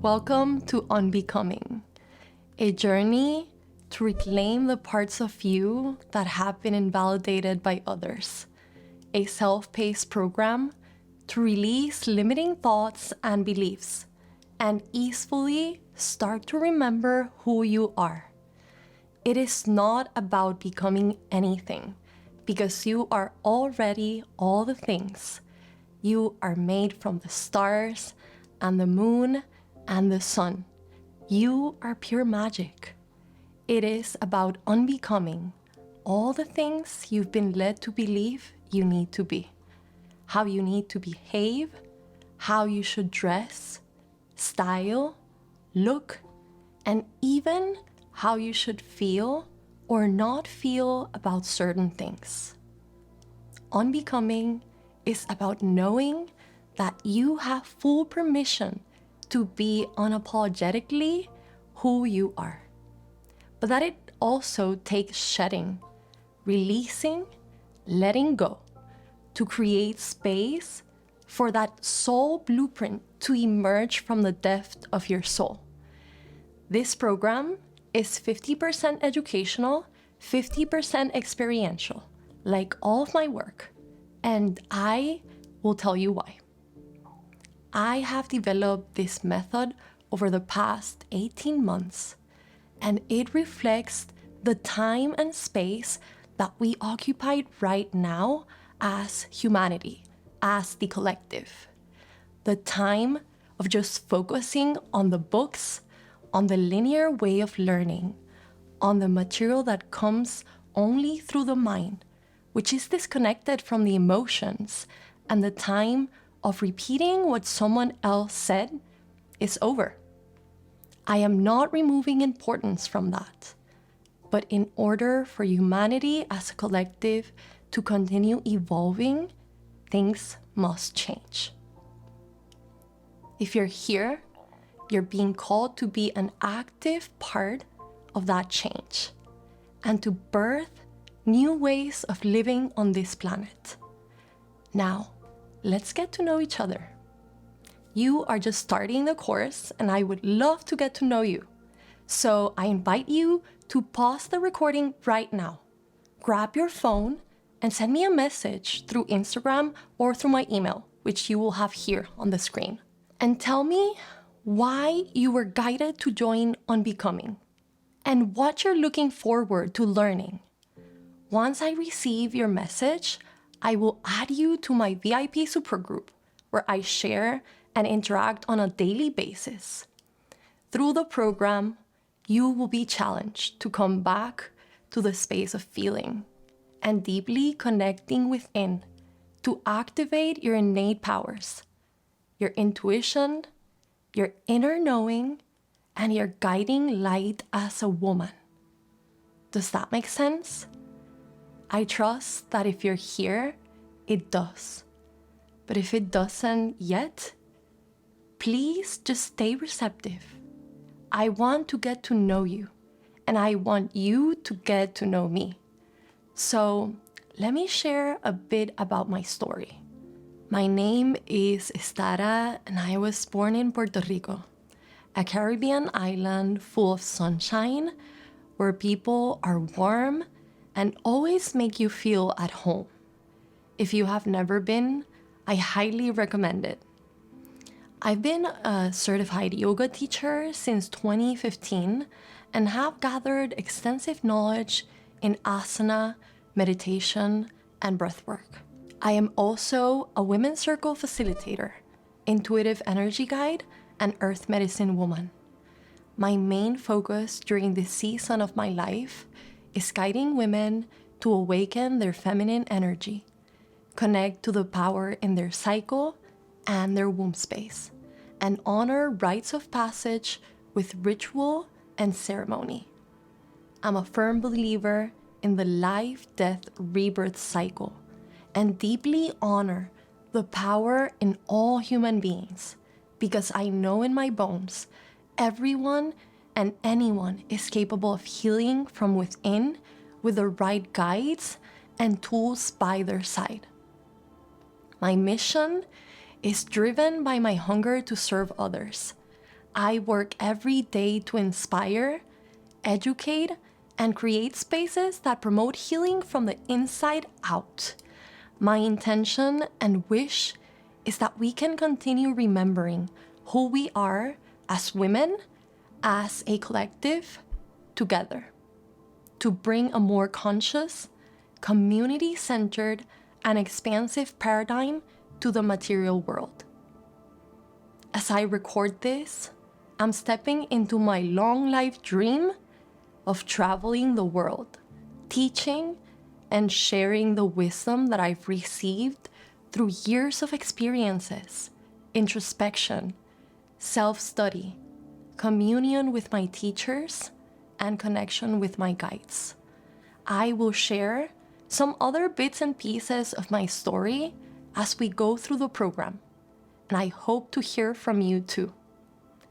Welcome to Unbecoming, a journey to reclaim the parts of you that have been invalidated by others. A self-paced program to release limiting thoughts and beliefs and easily start to remember who you are. It is not about becoming anything because you are already all the things. You are made from the stars and the moon and the sun. You are pure magic. It is about unbecoming all the things you've been led to believe you need to be. How you need to behave, how you should dress, style, look, and even how you should feel or not feel about certain things. Unbecoming is about knowing that you have full permission to be unapologetically who you are, but that it also takes shedding, releasing, letting go to create space for that soul blueprint to emerge from the depth of your soul. This program is 50% educational, 50% experiential, like all of my work, and I will tell you why. I have developed this method over the past 18 months, and it reflects the time and space that we occupy right now as humanity, as the collective. The time of just focusing on the books, on the linear way of learning, on the material that comes only through the mind, which is disconnected from the emotions, and the time of repeating what someone else said is over. I am not removing importance from that, but in order for humanity as a collective to continue evolving, things must change. If you're here, you're being called to be an active part of that change and to birth new ways of living on this planet. Now, let's get to know each other. You are just starting the course and I would love to get to know you. So I invite you to pause the recording right now. Grab your phone and send me a message through Instagram or through my email, which you will have here on the screen. And tell me why you were guided to join Unbecoming and what you're looking forward to learning. Once I receive your message, I will add you to my VIP supergroup where I share and interact on a daily basis. Through the program, you will be challenged to come back to the space of feeling and deeply connecting within to activate your innate powers, your intuition, your inner knowing, and your guiding light as a woman. Does that make sense? I trust that if you're here, it does. But if it doesn't yet, please just stay receptive. I want to get to know you, and I want you to get to know me. So let me share a bit about my story. My name is Estara, and I was born in Puerto Rico, a Caribbean island full of sunshine, where people are warm and always make you feel at home. If you have never been, I highly recommend it. I've been a certified yoga teacher since 2015 and have gathered extensive knowledge in asana, meditation, and breathwork. I am also a women's circle facilitator, intuitive energy guide, and earth medicine woman. My main focus during this season of my life is guiding women to awaken their feminine energy, connect to the power in their cycle and their womb space, and honor rites of passage with ritual and ceremony. I'm a firm believer in the life-death rebirth cycle and deeply honor the power in all human beings because I know in my bones everyone and anyone is capable of healing from within with the right guides and tools by their side. My mission is driven by my hunger to serve others. I work every day to inspire, educate, and create spaces that promote healing from the inside out. My intention and wish is that we can continue remembering who we are as women, as a collective, together, to bring a more conscious, community-centered, and expansive paradigm to the material world. As I record this, I'm stepping into my long life dream of traveling the world, teaching and sharing the wisdom that I've received through years of experiences, introspection, self-study, communion with my teachers, and connection with my guides. I will share some other bits and pieces of my story as we go through the program, and I hope to hear from you too.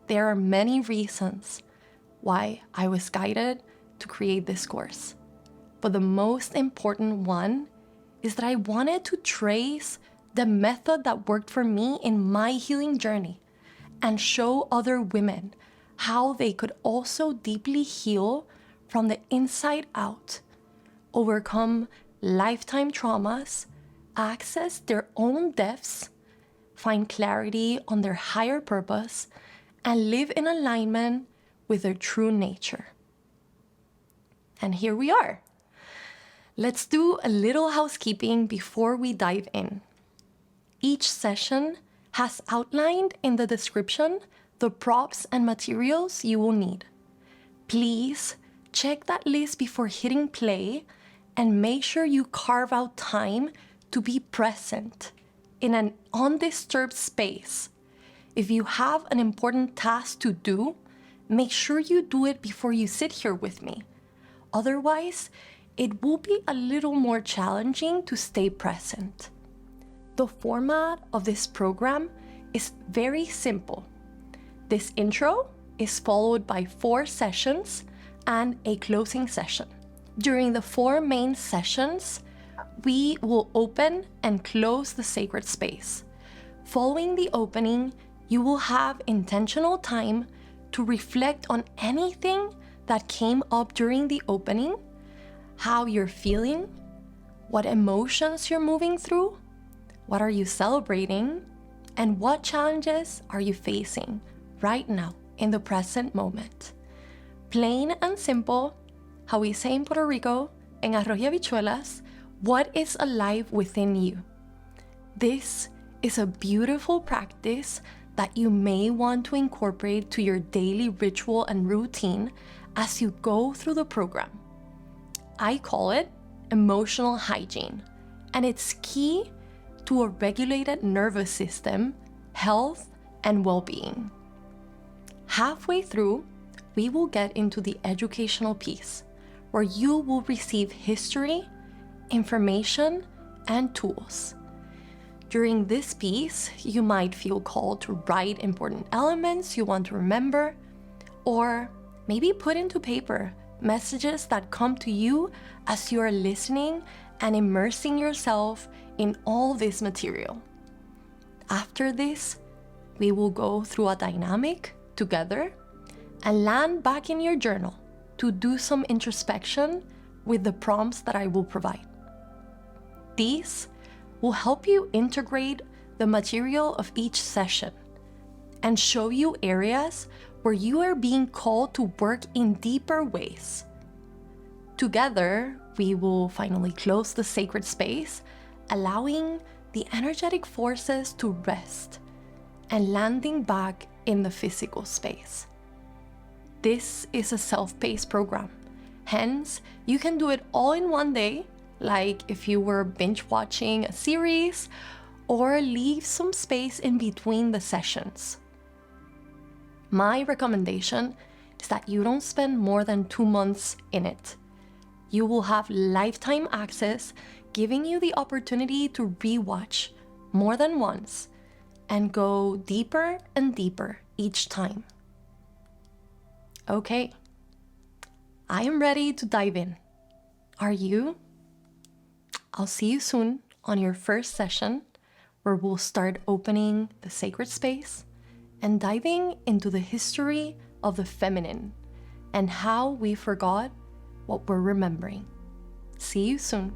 There are many reasons why I was guided to create this course, but the most important one is that I wanted to trace the method that worked for me in my healing journey and show other women how they could also deeply heal from the inside out, overcome lifetime traumas, access their own depths, find clarity on their higher purpose, and live in alignment with their true nature. And here we are. Let's do a little housekeeping before we dive in. Each session has outlined in the description the props and materials you will need. Please check that list before hitting play and make sure you carve out time to be present in an undisturbed space. If you have an important task to do, make sure you do it before you sit here with me. Otherwise, it will be a little more challenging to stay present. The format of this program is very simple. This intro is followed by 4 sessions and a closing session. During the 4 main sessions, we will open and close the sacred space. Following the opening, you will have intentional time to reflect on anything that came up during the opening, how you're feeling, what emotions you're moving through, what are you celebrating, and what challenges are you facing right now in the present moment. Plain and simple, how we say in Puerto Rico, en arroz y habichuelas, what is alive within you. This is a beautiful practice that you may want to incorporate to your daily ritual and routine as you go through the program. I call it emotional hygiene, and it's key to a regulated nervous system, health, and well-being. Halfway through, we will get into the educational piece, where you will receive history, information, and tools. During this piece, you might feel called to write important elements you want to remember, or maybe put into paper messages that come to you as you are listening and immersing yourself in all this material. After this, we will go through a dynamic together and land back in your journal to do some introspection with the prompts that I will provide. These will help you integrate the material of each session and show you areas where you are being called to work in deeper ways. Together, we will finally close the sacred space, allowing the energetic forces to rest and landing back in the physical space. This is a self-paced program. Hence, you can do it all in one day, like if you were binge watching a series, or leave some space in between the sessions. My recommendation is that you don't spend more than 2 months in it. You will have lifetime access, giving you the opportunity to rewatch more than once and go deeper and deeper each time. Okay, I am ready to dive in. Are you? I'll see you soon on your first session, where we'll start opening the sacred space and diving into the history of the feminine and how we forgot what we're remembering. See you soon.